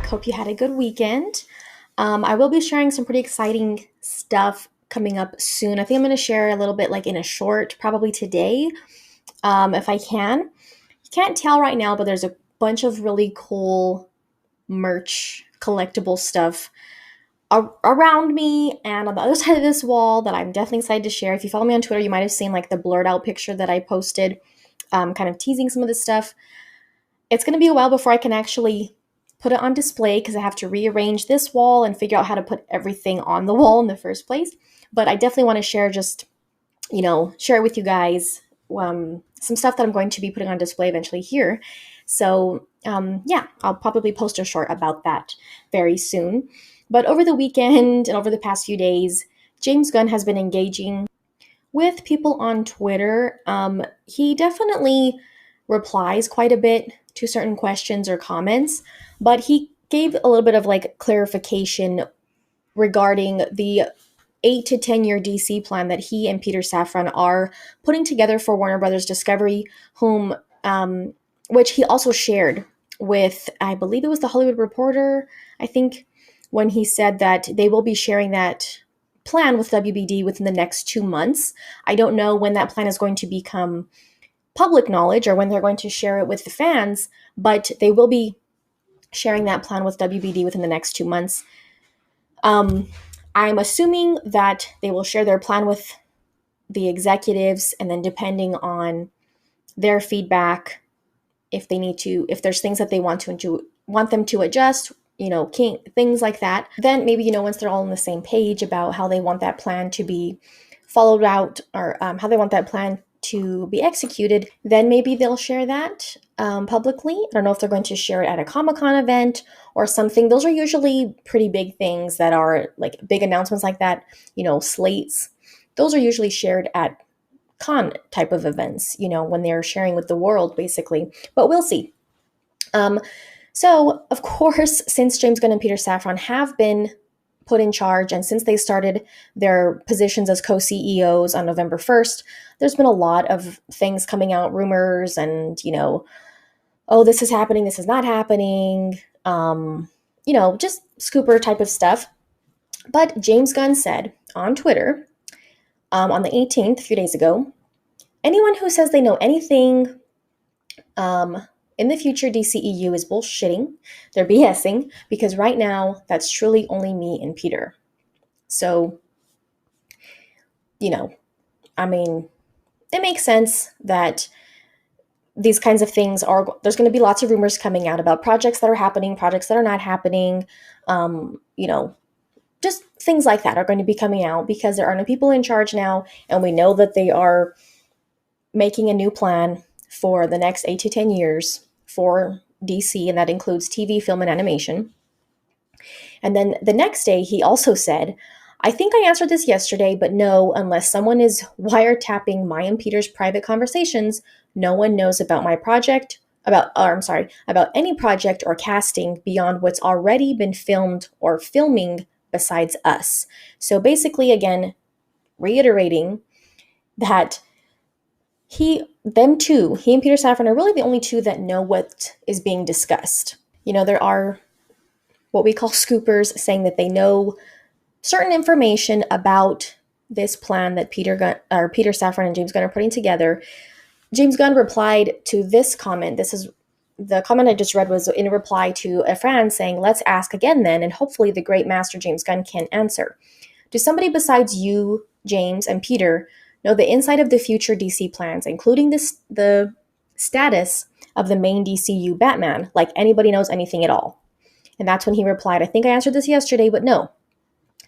back. Hope you had a good weekend. I will be sharing some pretty exciting stuff coming up soon. I think I'm going to share a little bit like in a short, probably today, if I can. You can't tell right now, but there's a bunch of really cool merch, collectible stuff around me and on the other side of this wall that I'm definitely excited to share. If you follow me on Twitter, you might have seen like the blurred out picture that I posted, kind of teasing some of this stuff. It's going to be a while before I can actually put it on display because I have to rearrange this wall and figure out how to put everything on the wall in the first place. But I definitely want to share share it with you guys, some stuff that I'm going to be putting on display eventually here. So yeah, I'll probably post a short about that very soon. But over the weekend and over the past few days, James Gunn has been engaging with people on Twitter. He definitely replies quite a bit to certain questions or comments, but he gave a little bit of like clarification regarding the 8 to 10 year DC plan that he and Peter Safran are putting together for Warner Brothers Discovery, which he also shared with, I believe it was the Hollywood Reporter, I think, when he said that they will be sharing that plan with WBD within the next 2 months. I don't know when that plan is going to become public knowledge or when they're going to share it with the fans, but they will be sharing that plan with WBD within the next 2 months. I'm assuming that they will share their plan with the executives, and then depending on their feedback, if there's things that they want them to adjust, things like that, then maybe, once they're all on the same page about how they want that plan to be followed out, or how they want that plan to be executed, then maybe they'll share that publicly. I don't know if they're going to share it at a Comic-Con event or something. Those are usually pretty big things that are like big announcements like that, slates. Those are usually shared at con type of events, when they're sharing with the world, basically. But we'll see. So, of course, since James Gunn and Peter Safran have been put in charge, and since they started their positions as co-CEOs on November 1st, there's been a lot of things coming out, rumors, and, oh, this is happening, this is not happening, just scooper type of stuff. But James Gunn said on Twitter, on the 18th, a few days ago, anyone who says they know anything in the future DCEU is bullshitting. They're BSing, because right now that's truly only me and Peter. So, it makes sense that these kinds of things there's going to be lots of rumors coming out about projects that are happening, projects that are not happening, just things like that are going to be coming out because there are no people in charge now, and we know that they are making a new plan for the next 8 to 10 years for DC, and that includes TV, film, and animation. And then the next day, he also said, I think I answered this yesterday, but no, unless someone is wiretapping my and Peter's private conversations, no one knows about my project, about any project or casting beyond what's already been filmed or filming besides us. So basically, again, reiterating that he and Peter Safran are really the only two that know what is being discussed. There are what we call scoopers saying that they know certain information about this plan that Peter Safran and James Gunn are putting together. James Gunn replied to this comment. This is the comment I just read, was in reply to a fan saying, let's ask again then, and hopefully the great master James Gunn can answer. Does somebody besides you, James, and Peter know the inside of the future DC plans, including the status of the main DCU Batman, like anybody knows anything at all? And that's when he replied, I think I answered this yesterday, but no.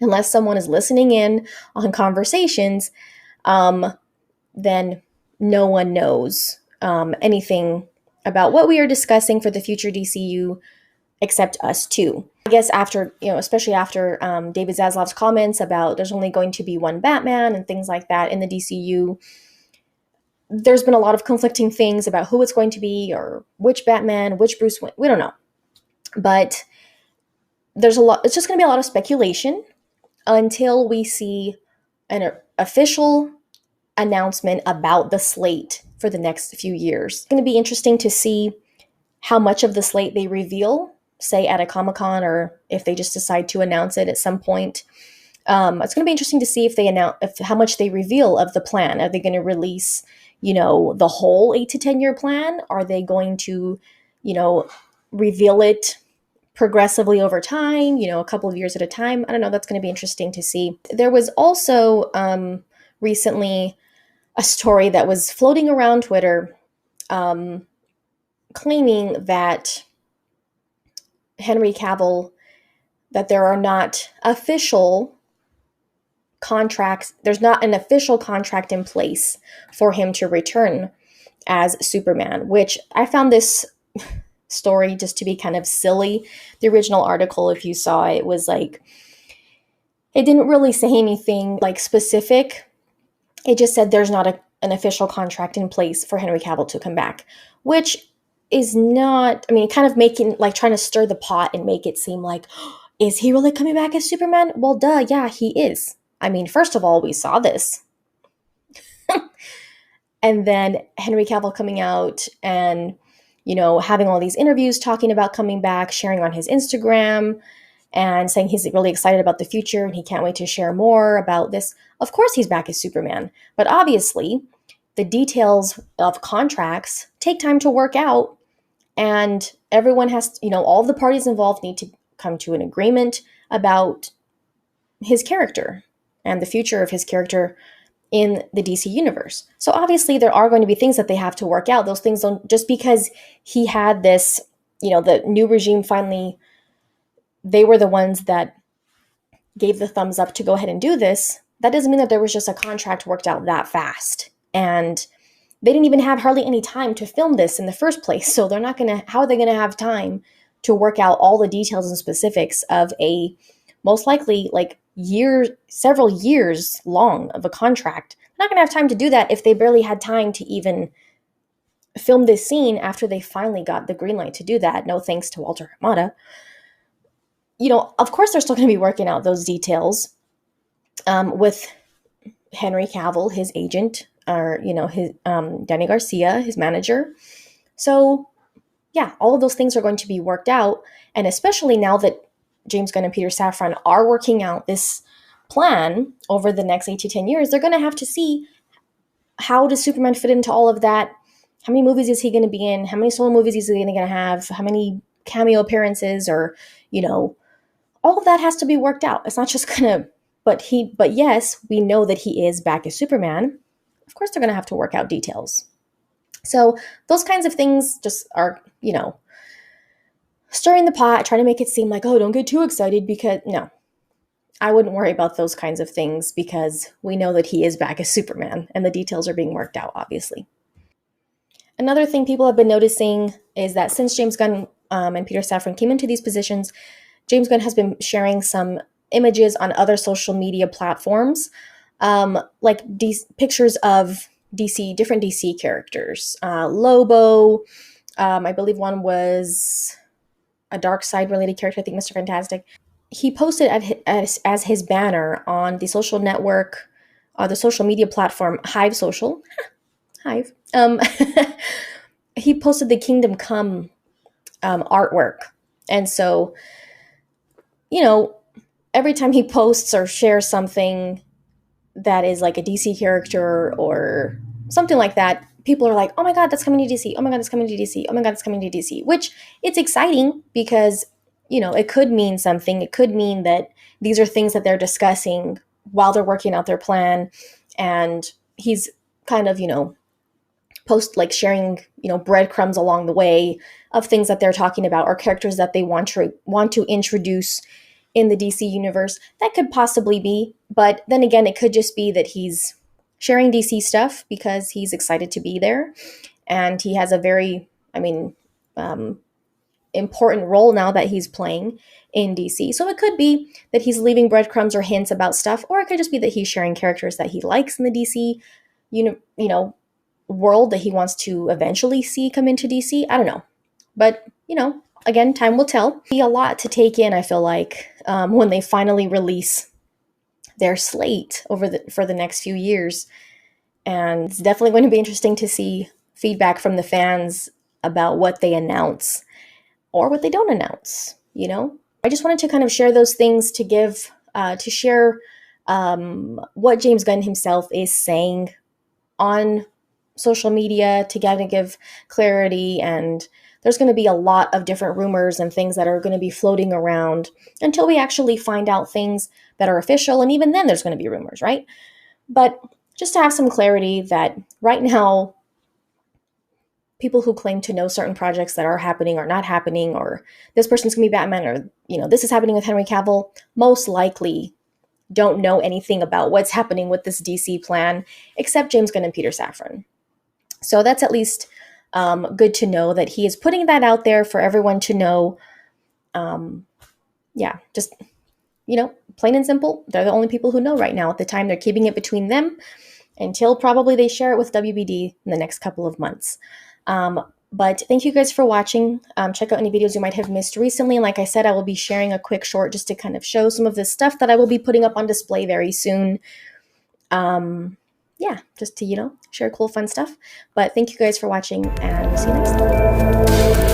Unless someone is listening in on conversations, then no one knows anything about what we are discussing for the future DCU except us two. I guess after, especially after David Zaslav's comments about there's only going to be one Batman and things like that in the DCU, there's been a lot of conflicting things about who it's going to be or which Batman, which Bruce Wayne. We don't know. But it's just going to be a lot of speculation until we see an official announcement about the slate for the next few years. It's going to be interesting to see how much of the slate they reveal say at a Comic-Con, or if they just decide to announce it at some point. It's going to be interesting to see if they announce how much they reveal of the plan. Are they going to release, the whole 8 to 10 year plan? Are they going to, you know, reveal it progressively over time, a couple of years at a time? I don't know. That's going to be interesting to see. There was also recently a story that was floating around Twitter, um, claiming that Henry Cavill, that there are not official contracts, there's not an official contract in place for him to return as Superman, which I found this story just to be kind of silly. The original article, if you saw it, was like, it didn't really say anything like specific. It just said there's not an official contract in place for Henry Cavill to come back, which is not, I mean, kind of making, like, trying to stir the pot and make it seem like, is he really coming back as Superman? Well, duh, yeah, he is. I mean, first of all, we saw this. And then Henry Cavill coming out and, having all these interviews talking about coming back, sharing on his Instagram, and saying he's really excited about the future and he can't wait to share more about this. Of course, he's back as Superman. But obviously, the details of contracts take time to work out. And everyone has, all the parties involved need to come to an agreement about his character and the future of his character in the DC universe. So obviously there are going to be things that they have to work out. Those things don't, just because he had this, the new regime finally, they were the ones that gave the thumbs up to go ahead and do this, that doesn't mean that there was just a contract worked out that fast. And they didn't even have hardly any time to film this in the first place. So they're not going to, how are they going to have time to work out all the details and specifics of a most likely like several years long of a contract? They're not going to have time to do that if they barely had time to even film this scene after they finally got the green light to do that. No thanks to Walter Hamada. Of course they're still going to be working out those details with Henry Cavill, his agent, or, his Danny Garcia, his manager. So yeah, all of those things are going to be worked out. And especially now that James Gunn and Peter Safran are working out this plan over the next 8 to 10 years, they're going to have to see, how does Superman fit into all of that? How many movies is he going to be in? How many solo movies is he going to have? How many cameo appearances? Or, all of that has to be worked out. It's not just going to, but yes, we know that he is back as Superman. Of course, they're going to have to work out details. So those kinds of things just are, stirring the pot, trying to make it seem like, oh, don't get too excited, because no, I wouldn't worry about those kinds of things, because we know that he is back as Superman and the details are being worked out, obviously. Another thing people have been noticing is that since James Gunn and Peter Safran came into these positions, James Gunn has been sharing some images on other social media platforms, like pictures of different DC characters. Lobo, I believe one was a dark side related character, I think Mr. Fantastic. He posted as his banner on the social network, the social media platform Hive Social. Hive. He posted the Kingdom Come artwork. And so, every time he posts or shares something that is like a DC character or something like that, people are like, oh my God, that's coming to DC. Oh my God, that's coming to DC. Oh my God, it's coming to DC. Which, it's exciting because, it could mean something. It could mean that these are things that they're discussing while they're working out their plan. And he's kind of, sharing, breadcrumbs along the way of things that they're talking about, or characters that they want to introduce in the DC universe. That could possibly be, but then again, it could just be that he's sharing DC stuff because he's excited to be there, and he has a very, important role now that he's playing in DC. So it could be that he's leaving breadcrumbs or hints about stuff, or it could just be that he's sharing characters that he likes in the DC, world that he wants to eventually see come into DC. I don't know, but again, time will tell. Be a lot to take in, I feel like, when they finally release their slate for the next few years. And it's definitely going to be interesting to see feedback from the fans about what they announce or what they don't announce, you know? I just wanted to kind of share those things to give, to share what James Gunn himself is saying on social media to kind of give clarity. And there's going to be a lot of different rumors and things that are going to be floating around until we actually find out things that are official. And even then, there's going to be rumors, right? But just to have some clarity that right now, people who claim to know certain projects that are happening or not happening, or this person's going to be Batman, or, this is happening with Henry Cavill, most likely don't know anything about what's happening with this DC plan, except James Gunn and Peter Safran. So that's at least good to know that he is putting that out there for everyone to know. Yeah, just, plain and simple, they're the only people who know right now. At the time, they're keeping it between them until probably they share it with WBD in the next couple of months. But thank you guys for watching. Check out any videos you might have missed recently. And like I said, I will be sharing a quick short just to kind of show some of this stuff that I will be putting up on display very soon. Yeah, just to, share cool, fun stuff. But thank you guys for watching, and we'll see you next time.